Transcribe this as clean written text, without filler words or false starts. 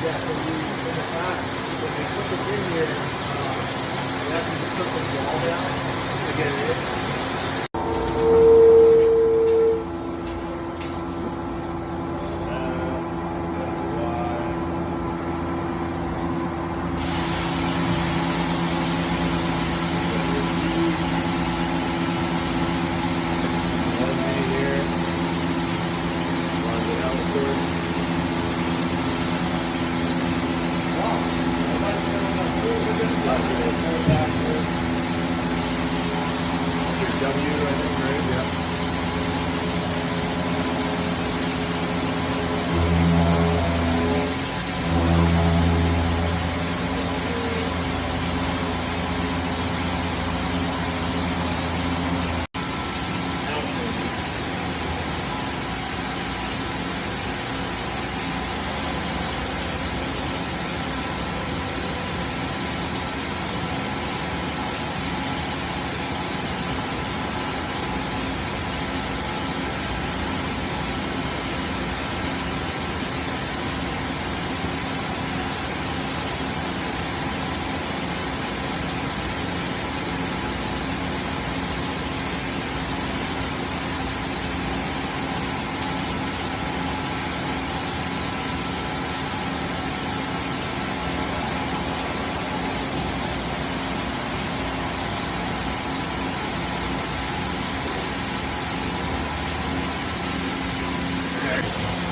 Yeah, so you, in the past, when they put this in here, they actually just took the wall down to get it in. W, I think, right? Yeah. Okay.